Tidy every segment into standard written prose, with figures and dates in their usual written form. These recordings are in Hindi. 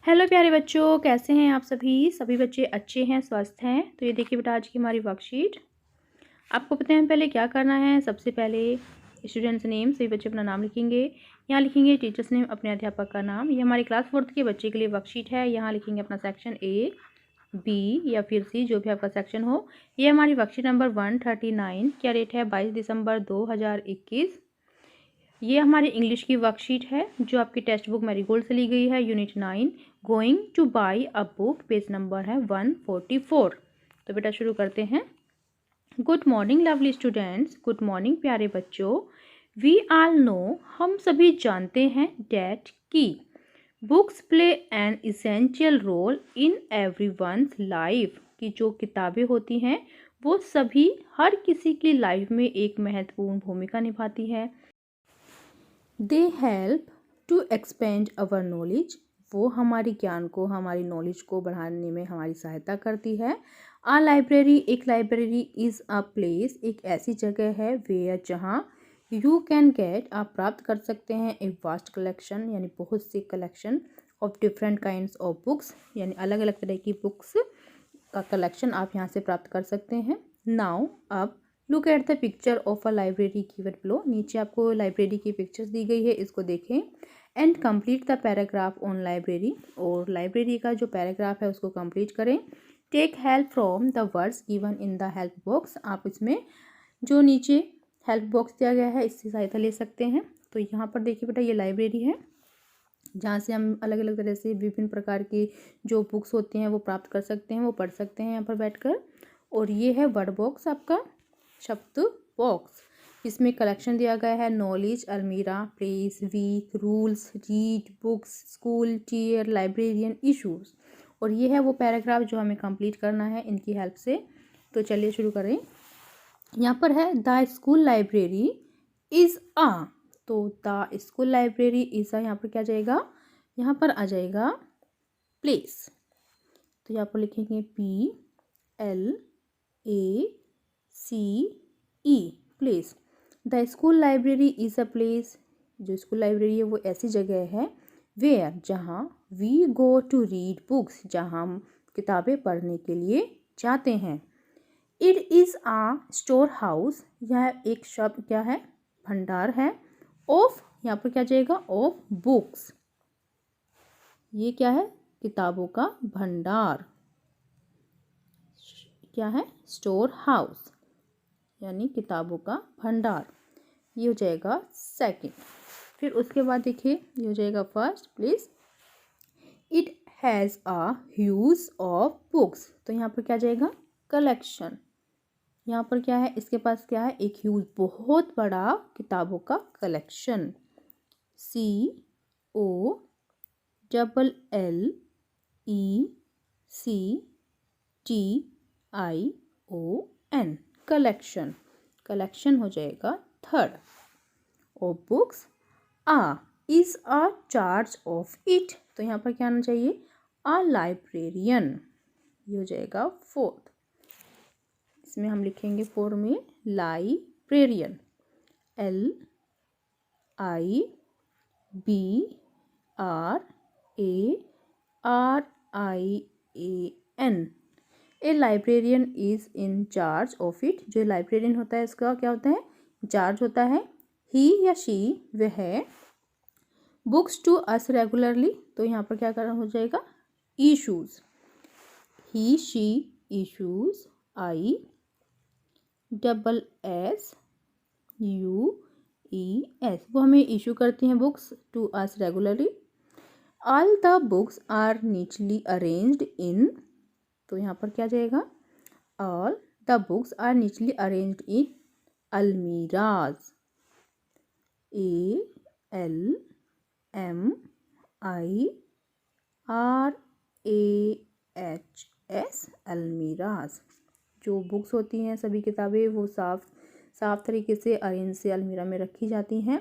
हेलो प्यारे बच्चों, कैसे हैं आप सभी बच्चे अच्छे हैं, स्वस्थ हैं। तो ये देखिए बेटा, आज की हमारी वर्कशीट। आपको पता है पहले क्या करना है। सबसे पहले स्टूडेंट्स नेम, सभी बच्चे अपना नाम लिखेंगे। यहाँ लिखेंगे टीचर्स नेम, अपने अध्यापक का नाम। ये हमारी क्लास 4th के बच्चे के लिए वर्कशीट है। यहाँ लिखेंगे अपना सेक्शन A, B या फिर C, जो भी आपका सेक्शन हो। ये हमारी वर्कशीट नंबर 139। क्या डेट है? 22 दिसंबर 2021। ये हमारी इंग्लिश की वर्कशीट है जो आपकी टेक्स्ट बुक मैरीगोल्ड से ली गई है। Unit 9, going two by a book, page number है 144। तो बेटा शुरू करते हैं। Good morning lovely students, good morning प्यारे बच्चों। वी ऑल नो, हम सभी जानते हैं, डैट की books play an essential role in everyone's life, कि जो किताबें होती हैं वो सभी हर किसी की लाइफ में एक महत्वपूर्ण भूमिका निभाती है। They help to expand our knowledge, वो हमारी ज्ञान को, हमारी नॉलेज को बढ़ाने में हमारी सहायता करती है। आ लाइब्रेरी, एक लाइब्रेरी इज़ अ प्लेस, एक ऐसी जगह है वेयर, जहाँ यू कैन गेट, आप प्राप्त कर सकते हैं, ए वास्ट कलेक्शन, यानी बहुत सी collection of different kinds of books, यानी अलग अलग तरह की बुक्स का कलेक्शन आप यहाँ से प्राप्त कर सकते हैं। नाउ, अब look at the picture of a library given below, नीचे आपको लाइब्रेरी की पिक्चर्स दी गई है, इसको देखें। And complete the paragraph on library, और लाइब्रेरी का जो पैराग्राफ है उसको कंप्लीट करें। Take help from the words given in the help box, आप इसमें जो नीचे हेल्प बॉक्स दिया गया है इससे सहायता ले सकते हैं। तो यहाँ पर देखिए बेटा, ये लाइब्रेरी है जहाँ से हम अलग अलग तरह से विभिन्न प्रकार की जो बुक्स होती हैं वो प्राप्त कर सकते हैं, वो पढ़ सकते हैं यहाँ पर बैठकर। और ये है वर्ड बॉक्स, आपका शब्द बॉक्स, इसमें कलेक्शन दिया गया है। Knowledge, almirah, place, week, rules, read, books, school, tear, librarian, issues. और ये है वो पैराग्राफ जो हमें कंप्लीट करना है इनकी हेल्प से। तो चलिए शुरू करें। यहाँ पर है द स्कूल लाइब्रेरी इज़ आ, तो द स्कूल लाइब्रेरी इज़ आ, यहाँ पर क्या जाएगा? यहाँ पर आ जाएगा प्लेस। तो यहाँ पर लिखेंगे PLACE, place. The school library is a place, जो स्कूल लाइब्रेरी है वो ऐसी जगह है वेयर, जहाँ we go to read books, जहाँ हम किताबें पढ़ने के लिए जाते हैं। It is a store house, यह एक शब्द क्या है? भंडार है। ऑफ, यहाँ पर क्या जाएगा? ऑफ बुक्स, ये क्या है? किताबों का भंडार। क्या है? स्टोर हाउस, यानी किताबों का भंडार। ये हो जाएगा सेकंड। फिर उसके बाद देखिए, ये हो जाएगा first, please. It has a huge of books, तो यहाँ पर क्या जाएगा? कलेक्शन। यहाँ पर क्या है? इसके पास क्या है? एक ह्यूज, बहुत बड़ा किताबों का कलेक्शन। COLLECTION, कलेक्शन, कलेक्शन हो जाएगा थर्ड। और books a is a charge of it, तो यहाँ पर क्या आना चाहिए? अ लाइब्रेरियन, ये हो जाएगा फोर्थ। इसमें हम लिखेंगे फोर में librarian, LIBRARIAN। A librarian is in charge of it, जो लाइब्रेरियन होता है इसका क्या होता है? चार्ज होता है। ही या शी, वह बुक्स टू अस रेगुलरली, तो यहाँ पर क्या करना हो जाएगा? Issues, he she issues, ISSUES, वो हमें इशू करती हैं books to us regularly. All the books are neatly arranged in, तो यहाँ पर क्या जाएगा? All the books are neatly arranged in almirahs, ALMIRAHS, almirahs. जो बुक्स होती हैं, सभी किताबें, वो साफ तरीके से अरेंज से अलमीरा में रखी जाती हैं।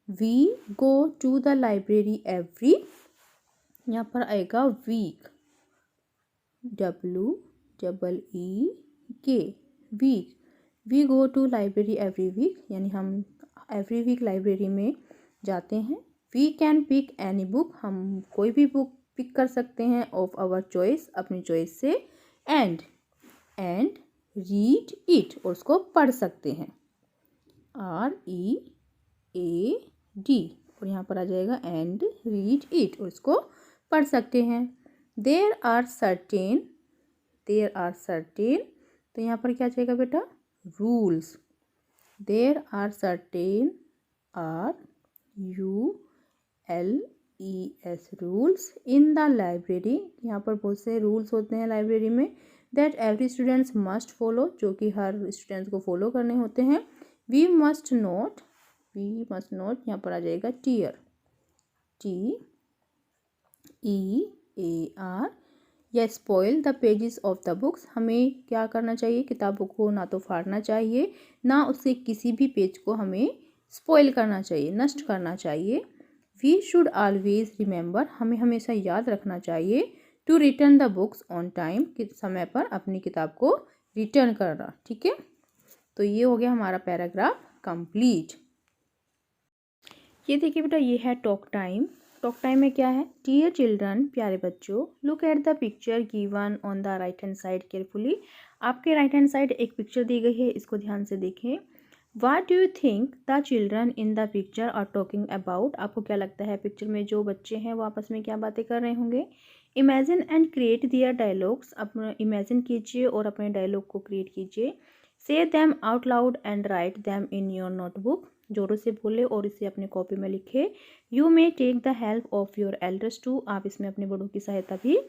We go to the library every, यहाँ पर आएगा week, WEEK, week. We go to library every week, यानी हम एवरी वीक लाइब्रेरी में जाते हैं। We can pick any book, हम कोई भी बुक पिक कर सकते हैं ऑफ आवर चॉइस, अपनी चॉइस से, एंड रीड इट, और उसको पढ़ सकते हैं, READ, और यहाँ पर आ जाएगा एंड रीड इट, और इसको पढ़ सकते हैं। देयर आर सर्टेन, तो यहाँ पर क्या जाएगा बेटा, rules, there are certain, RULES, rules in the library, यहाँ पर बहुत से रूल्स होते हैं लाइब्रेरी में, that every students must follow, जो कि हर स्टूडेंट्स को फॉलो करने होते हैं। वी मस्ट नॉट, यहाँ पर आ जाएगा टीयर, TEAR, या spoil the pages of the books, हमें क्या करना चाहिए, किताबों को ना तो फाड़ना चाहिए, ना उससे किसी भी पेज को हमें स्पॉइल करना चाहिए, नष्ट करना चाहिए। वी शुड ऑलवेज रिमेंबर, हमें हमेशा याद रखना चाहिए, to return the books on time, किस समय पर अपनी किताब को रिटर्न करना। ठीक है, तो ये हो गया हमारा पैराग्राफ कंप्लीट। ये देखिए बेटा, ये है टॉक टाइम। टॉक टाइम में क्या है, डियर चिल्ड्रन, प्यारे बच्चों, look at the picture given on the right hand side carefully, आपके राइट हैंड साइड एक पिक्चर दी गई है, इसको ध्यान से देखें। What do you think the children in the picture are talking about, आपको क्या लगता है पिक्चर में जो बच्चे हैं वो आपस में क्या बातें कर रहे होंगे। Imagine and create their dialogues, अपना इमेजिन कीजिए और अपने डायलॉग को क्रिएट कीजिए। Say them out loud and write them in your notebook, जोरों से बोले और इसे अपने कॉपी में लिखे। You may take the help of your elders to, आप इसमें अपने बड़ों की सहायता भी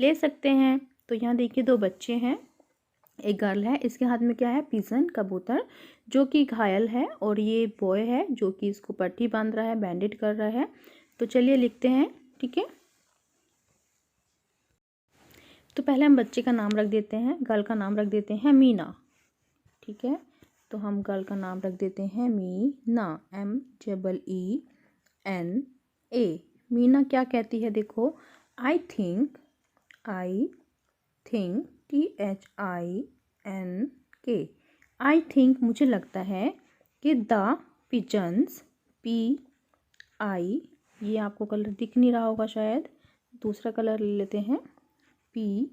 ले सकते हैं। तो यहाँ देखिए दो बच्चे हैं, एक गर्ल है, इसके हाथ में क्या है, पिजन, कबूतर, जो कि घायल है, और ये बॉय है जो कि इसको पट्टी बांध रहा है, बैंडेड कर रहा है। तो चलिए लिखते हैं, ठीक है। तो पहले हम बच्चे का नाम रख देते हैं, गर्ल का नाम रख देते हैं मीना, ठीक है। तो हम गर्ल का नाम रख देते हैं मीना, MEENA। मीना क्या कहती है, देखो, I think, THINK, I think मुझे लगता है कि द पिजन्स, PI, ये आपको कलर दिख नहीं रहा होगा शायद, दूसरा कलर ले लेते हैं, PIGEONS,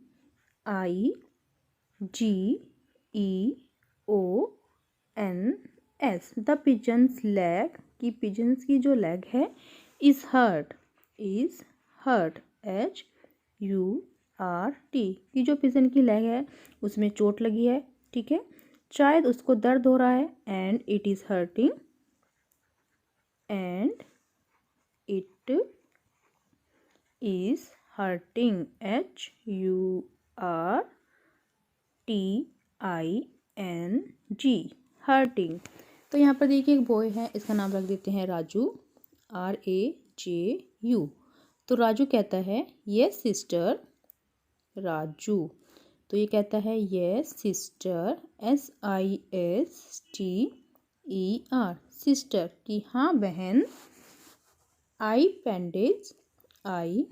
द पिजन्स लेग, की पिजन्स की जो लेग है, इज़ हर्ट, HURT, की जो पिजन की लेग है उसमें चोट लगी है, ठीक है, शायद उसको दर्द हो रहा है, and it is hurting, HURTING, hurting. तो यहाँ पर देखिए एक बॉय है, इसका नाम रख देते हैं राजू, RAJU। तो राजू कहता है यस सिस्टर, राजू, तो ये कहता है यस सिस्टर, SISTER, सिस्टर, कि हाँ बहन। I bandage, IBANDAGE,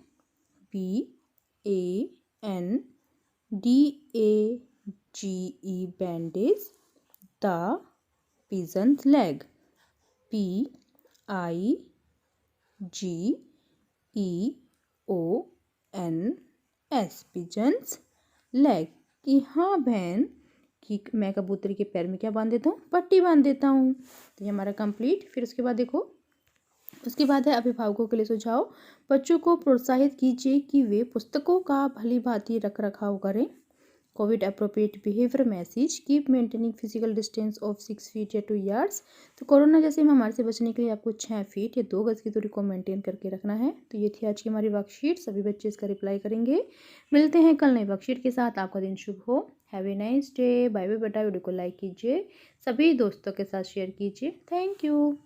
bandage the pigeon's leg, PIGEONS, pigeon's leg, कि हाँ बहन, कि मैं कबूतर के पैर में क्या बांध देता हूँ, पट्टी बांध देता हूँ। तो ये हमारा कंप्लीट। फिर उसके बाद देखो, उसके बाद है अभिभावकों के लिए सुझाव। बच्चों को प्रोत्साहित कीजिए कि वे पुस्तकों का भली भांति रख रखाव करें। Covid appropriate behaviour message, keep maintaining physical distance of 6 feet या 2 yards। तो कोरोना जैसे महामारी से बचने के लिए आपको 6 फीट या 2 गज की दूरी को मेंटेन करके रखना है। तो ये थी आज की हमारी वर्कशीट, सभी बच्चे इसका रिप्लाई करेंगे। मिलते हैं कल नई वर्कशीट के साथ, आपका दिन शुभ हो। Have a nice day, bye bye बेटा। वीडियो को लाइक कीजिए, सभी दोस्तों के साथ शेयर कीजिए। Thank you.